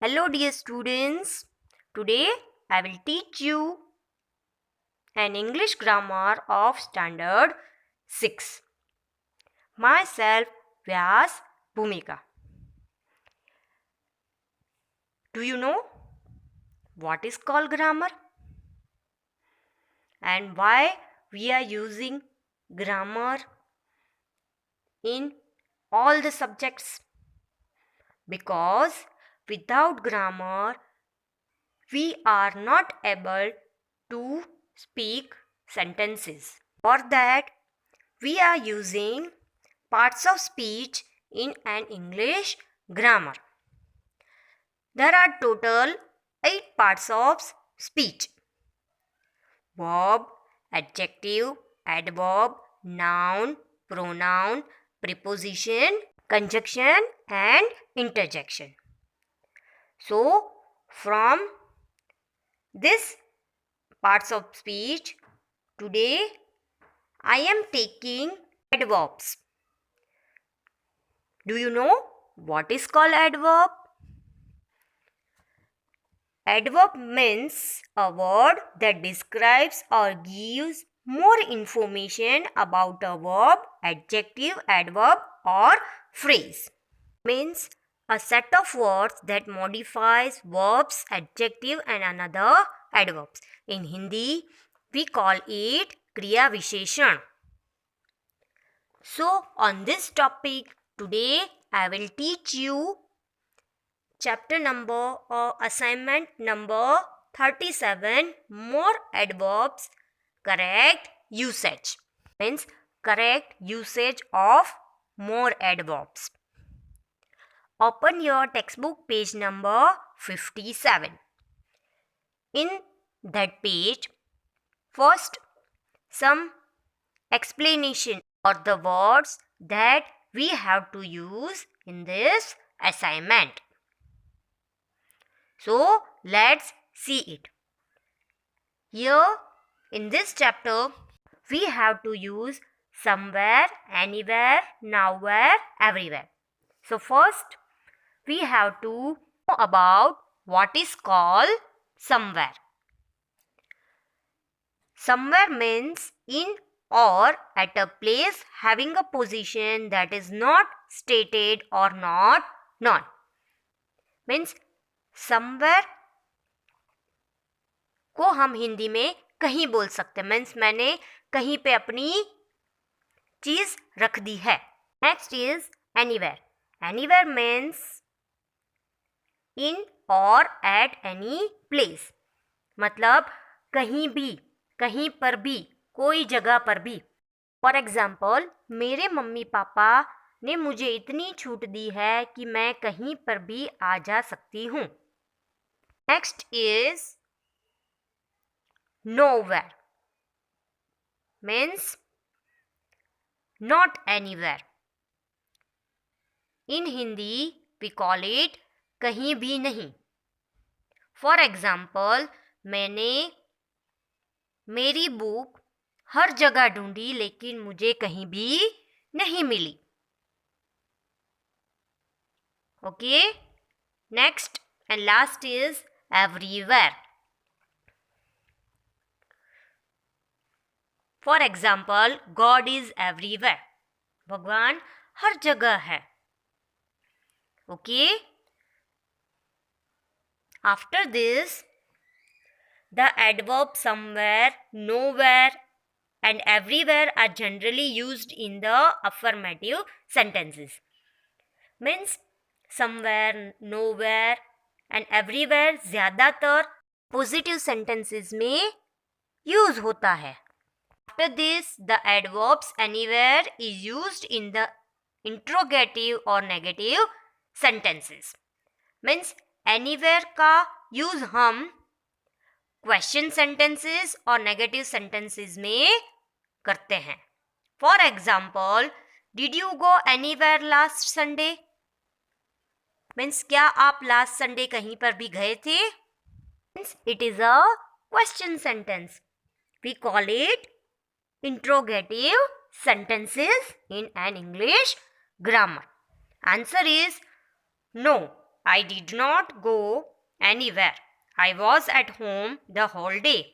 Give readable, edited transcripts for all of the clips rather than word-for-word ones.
Hello dear students, today I will teach you an English grammar of standard 6. Myself Vyas Bhumika. Do you know what is called grammar? And why we are using grammar in all the subjects? Because without grammar we are not able to speak sentences. For that, we are using parts of speech in an English grammar. There are total 8 parts of speech: verb, adjective, adverb, noun, pronoun, preposition, conjunction, and interjection. So, from this parts of speech, today I am taking adverbs. Do you know what is called adverb? Adverb means a word that describes or gives more information about a verb, adjective, adverb, or phrase. Means a set of words that modifies verbs, adjective, and another adverbs. In Hindi, we call it Kriya Visheshan. So, on this topic, today I will teach you chapter number or assignment number 37, more adverbs, correct usage. Means correct usage of more adverbs. Open your textbook page number 57. In that page, first some explanation or the words that we have to use in this assignment. So, let's see it. Here in this chapter, we have to use somewhere, anywhere, nowhere, everywhere. So, first we have to know about what is called somewhere. Somewhere means in or at a place having a position that is not stated or not known. Means somewhere को हम हिंदी में कहीं बोल सकते हैं. Means मैंने कहीं पे अपनी चीज रख दी है. Next is anywhere. Anywhere means in और एट एनी प्लेस. मतलब कहीं भी, कहीं पर भी, कोई जगह पर भी. फॉर एग्जाम्पल, मेरे मम्मी पापा ने मुझे इतनी छूट दी है कि मैं कहीं पर भी आ जा सकती हूँ. Next is nowhere. Means not anywhere. In Hindi we call it कहीं भी नहीं. For example, मैंने मेरी बुक हर जगह ढूंढी लेकिन मुझे कहीं भी नहीं मिली. Okay. Next and last is everywhere. For example, God is everywhere. भगवान हर जगह है. Okay. After this, the adverb somewhere, nowhere, and everywhere are generally used in the affirmative sentences. Means somewhere, nowhere, and everywhere ज़्यादातर positive sentences में use होता है. After this, the adverbs anywhere is used in the interrogative or negative sentences. Means anywhere का use हम question sentences और negative sentences में करते हैं. For example, did you go anywhere last Sunday? Means क्या आप last Sunday कहीं पर भी गए थे? Means it is a question sentence. We call it interrogative sentences in an English grammar. Answer is no. I did not go anywhere. I was at home the whole day.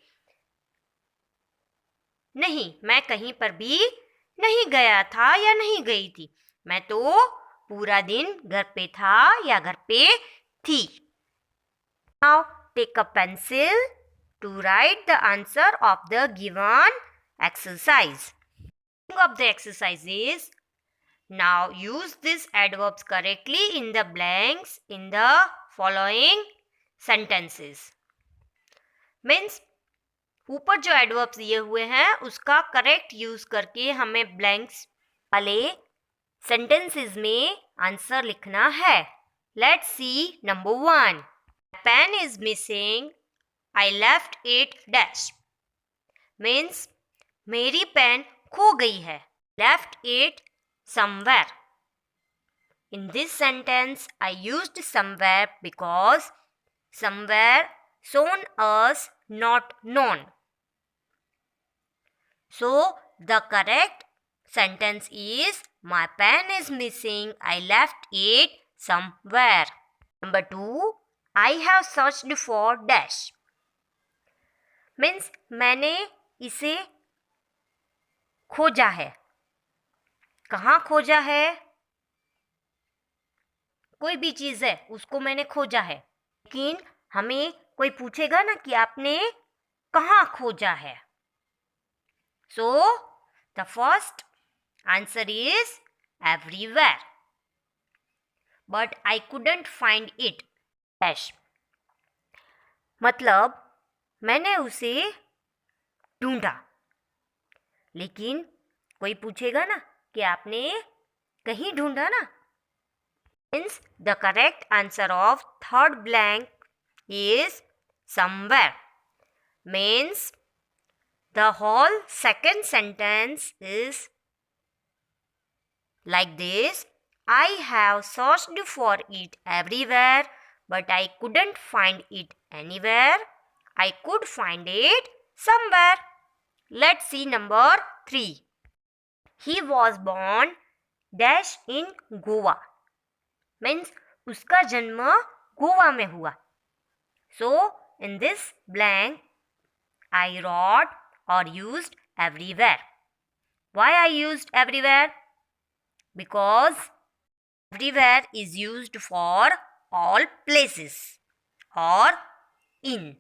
नहीं, मैं कहीं पर भी नहीं गया था या नहीं गई थी. मैं तो पूरा दिन घर पे था या घर पे थी. Now take a pencil to write the answer of the given exercise. Of the exercise is, now use these adverbs correctly in the blanks in the following sentences. Means ऊपर जो एडवर्ब्स दिए हुए हैं उसका करेक्ट यूज करके हमें blanks वाले sentences में आंसर लिखना है. Let's see number 1. Pen is missing. I left it dash. Means मेरी पेन खो गई है. Left it somewhere. In this sentence, I used somewhere because somewhere shown us not known. So the correct sentence is, my pen is missing. I left it somewhere. Number 2, I have searched for dash. Means मैंने इसे खोजा है. कहाँ खोजा है? कोई भी चीज़ है उसको मैंने खोजा है. लेकिन हमें कोई पूछेगा ना कि आपने कहाँ खोजा है. So the first answer is everywhere. But I couldn't find it. Dash. मतलब मैंने उसे ढूंढा. लेकिन कोई पूछेगा ना कि आपने कहीं ढूंढा ना. Means the correct answer of third blank is somewhere. Means the whole second sentence is like this. I have searched for it everywhere, but I couldn't find it anywhere. I could find it somewhere. Let's see number 3. He was born dash in Goa. Means उसका जन्म गोवा में हुआ. So in this blank I wrote or used everywhere. Why I used everywhere? Because everywhere is used for all places or in.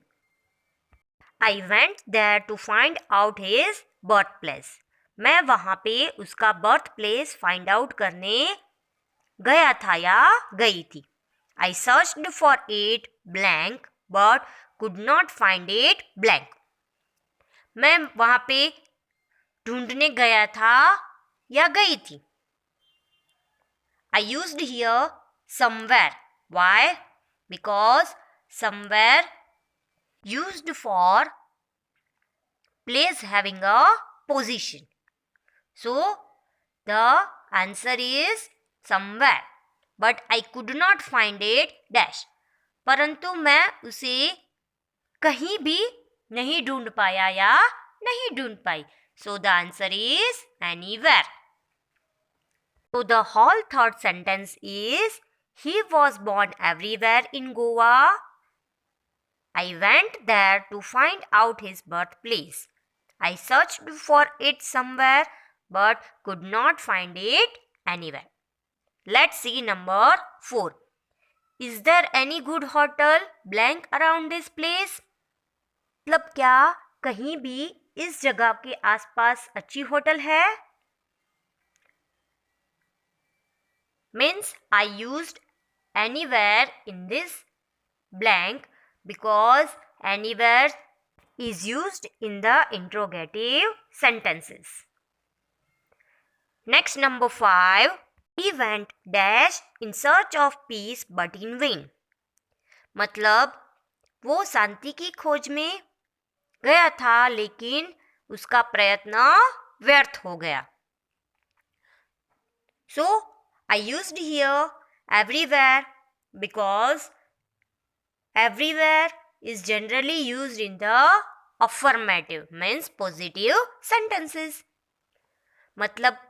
I went there to find out his birthplace. मैं वहाँ पे उसका birth place find out करने गया था या गई थी. I searched for it blank but could not find it blank. मैं वहाँ पे ढूंढने गया था या गई थी. I used here somewhere. Why? Because somewhere used for place having a position. So the answer is somewhere. But I could not find it dash. परंतु मैं उसे कहीं भी नहीं ढूंढ पाया या नहीं ढूंढ पाई. So the answer is anywhere. So the whole third sentence is, he was born everywhere in Goa. I went there to find out his birthplace. I searched for it somewhere but could not find it anywhere. Let's see number 4. Is there any good hotel blank around this place? मतलब क्या कहीं भी इस जगह के आसपास अच्छी hotel है? Means I used anywhere in this blank because anywhere is used in the interrogative sentences. Next number 5. He went dash in search of peace but in vain. मतलब वो शांति की खोज में गया था लेकिन उसका प्रयत्न व्यर्थ हो गया. So I used here everywhere because everywhere is generally used in the affirmative, means positive sentences. मतलब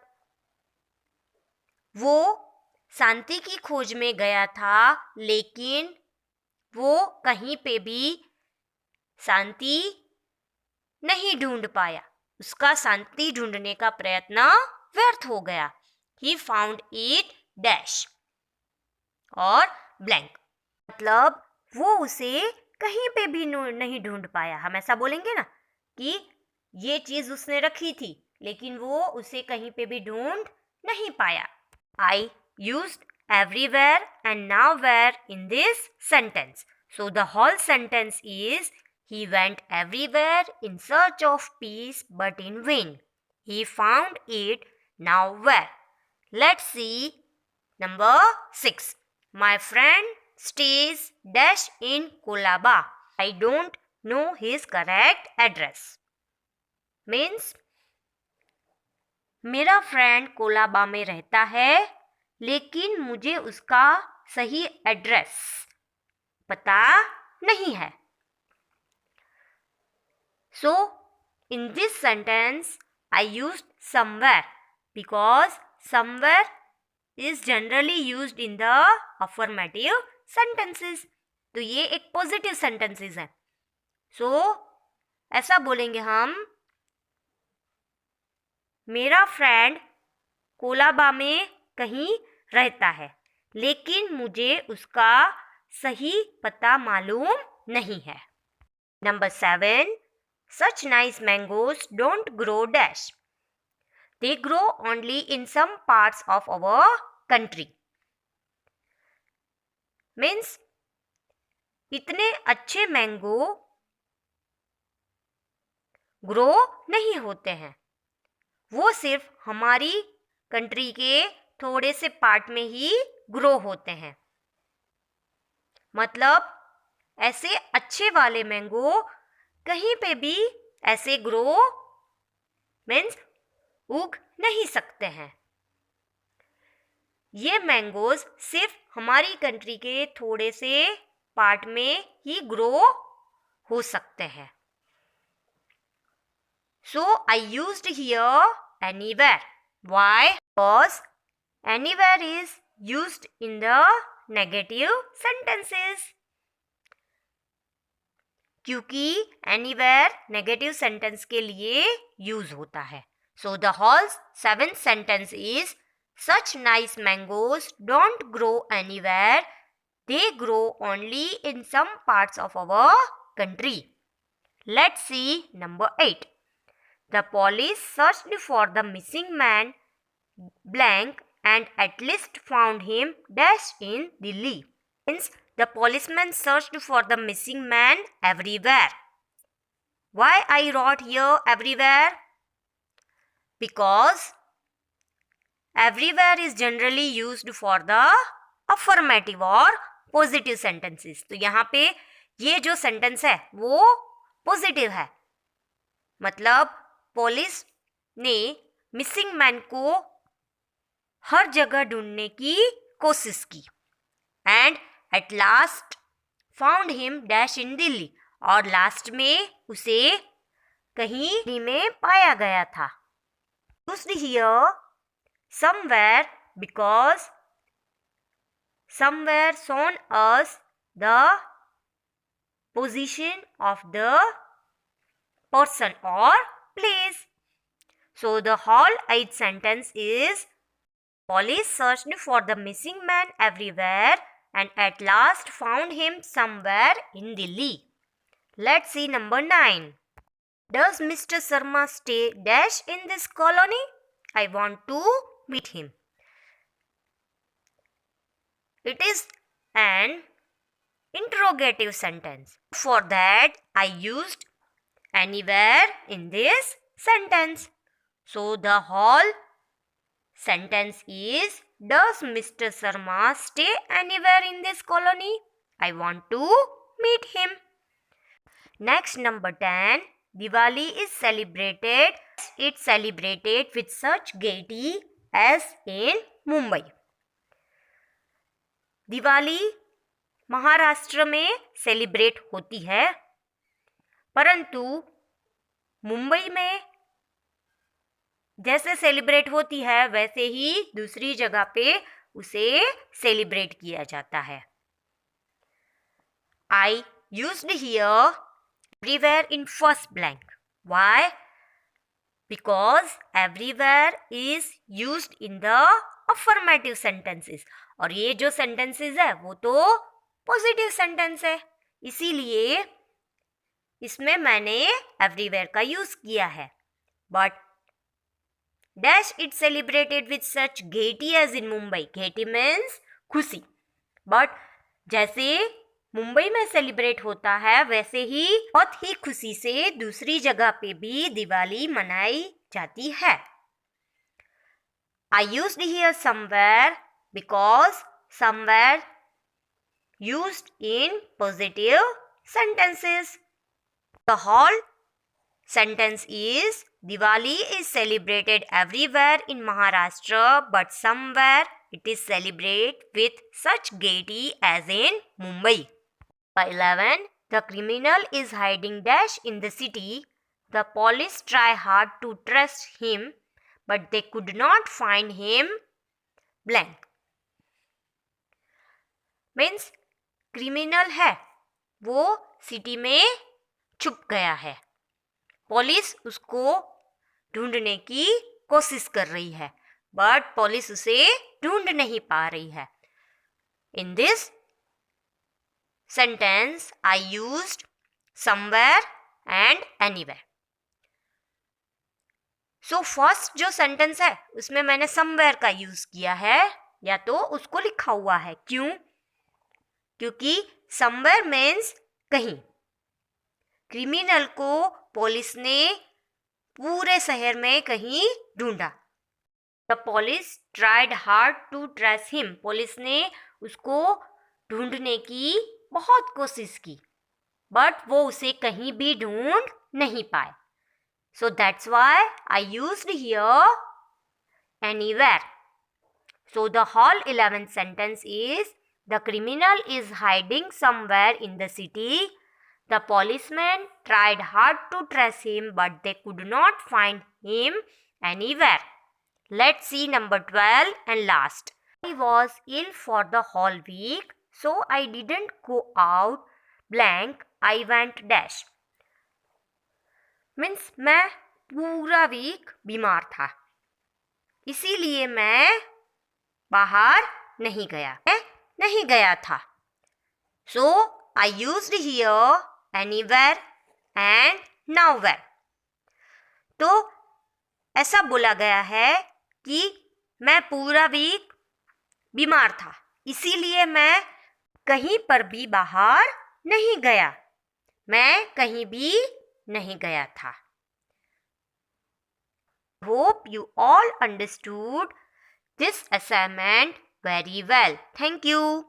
वो शांति की खोज में गया था, लेकिन वो कहीं पे भी शांति नहीं ढूंढ पाया। उसका शांति ढूंढने का प्रयत्न व्यर्थ हो गया। He found it dash और ब्लैंक, मतलब वो उसे कहीं पे भी नहीं ढूंढ पाया। हम ऐसा बोलेंगे ना कि ये चीज उसने रखी थी, लेकिन वो उसे कहीं पे भी ढूंढ नहीं पाया। I used everywhere and nowhere in this sentence. So the whole sentence is he went everywhere in search of peace but in vain. He found it nowhere. Let's see number 6. My friend stays dash in Kolaba. I don't know his correct address. Means मेरा friend Colaba में रहता है, लेकिन मुझे उसका सही address पता नहीं है। So in this sentence I used somewhere because somewhere is generally used in the affirmative sentences. तो ये एक पॉजिटिव सेंटेंसेस है। So ऐसा बोलेंगे हम, मेरा फ्रेंड कोलाबा में कहीं रहता है, लेकिन मुझे उसका सही पता मालूम नहीं है। Number 7. Such nice mangoes don't grow dash. They grow only in some parts of our country. Means इतने अच्छे मैंगो ग्रो नहीं होते हैं, वो सिर्फ हमारी कंट्री के थोड़े से पार्ट में ही ग्रो होते हैं। मतलब ऐसे अच्छे वाले मैंगो कहीं पे भी ऐसे ग्रो मीन्स उग नहीं सकते हैं। ये मैंगोज सिर्फ हमारी कंट्री के थोड़े से पार्ट में ही ग्रो हो सकते हैं। So I used here anywhere. Why? Because anywhere is used in the negative sentences. क्योंकि anywhere नेगेटिव सेंटेंस के लिए यूज होता है। So the whole 7th sentence is such nice mangoes don't grow anywhere. They grow only in some parts of our country. Let's see number 8. The police searched for the missing man blank and at least found him dash in Delhi. Means the policeman searched for the missing man everywhere. Why I wrote here everywhere? Because everywhere is generally used for the affirmative और positive sentences. तो यहाँ पे ये जो sentence है वो positive है, मतलब पुलिस ने मिसिंग मैन को हर जगह ढूंढने की कोशिश की and at last found him dash in Delhi, और लास्ट में उसे कहीं दिल्ली में पाया गया था। Used here somewhere because somewhere shown us the position of the person or place. So the whole 8th sentence is police searched for the missing man everywhere and at last found him somewhere in Delhi. Let's see number 9. Does Mr. Sharma stay dash in this colony? I want to meet him. It is an interrogative sentence. For that, I used anywhere in this sentence. So the whole sentence is, does Mr. Sharma stay anywhere in this colony? I want to meet him. Next, number 10. Diwali is celebrated. It's celebrated with such gaiety as in Mumbai. Diwali Maharashtra में celebrate होती है, परंतु मुंबई में जैसे celebrate होती है वैसे ही दूसरी जगह पे उसे सेलिब्रेट किया जाता है। I used here everywhere in first blank. Why? Because everywhere is used in the affirmative sentences. और ये जो sentences है वो तो positive sentence है, इसीलिए इसमें मैंने everywhere का यूज किया है. But dash it celebrated with such gaiety as in Mumbai. Gaiety means खुशी. But जैसे मुंबई में सेलिब्रेट होता है वैसे ही बहुत ही खुशी से दूसरी जगह पे भी दिवाली मनाई जाती है. I used here somewhere because somewhere used in positive sentences. The whole sentence is Diwali is celebrated everywhere in Maharashtra, but somewhere it is celebrated with such gaiety as in Mumbai. 11. The criminal is hiding dash in the city. The police try hard to trace him, but they could not find him blank. Means criminal है वो city में छुप गया है. Police उसको ढूंढने की कोशिश कर रही है, बट पुलिस उसे ढूंढ नहीं पा रही है. In this sentence I used somewhere and anywhere. So first जो sentence है उसमें मैंने somewhere का यूज किया है या तो उसको लिखा हुआ है. क्यों? क्योंकि somewhere means कहीं. क्रिमिनल को पुलिस ने पूरे शहर में कहीं ढूंढा. The police tried hard to trace him. Police ने उसको ढूंढने की बहुत कोशिश की, बट वो उसे कहीं भी ढूंढ नहीं पाए. So that's why I used here anywhere. So the whole 11th sentence is the criminal is hiding somewhere in the city. The policemen tried hard to trace him, but they could not find him anywhere. Let's see number 12 and last. I was ill for the whole week, so I didn't go out blank. I went dash. Means मैं पूरा week बीमार था, इसीलिए मैं बाहर नहीं गया था. So I used here anywhere and nowhere. तो ऐसा बोला गया है कि मैं पूरा वीक बीमार था, इसीलिए मैं कहीं पर भी बाहर नहीं गया. मैं कहीं भी नहीं गया था. Hope you all understood this assignment very well. Thank you.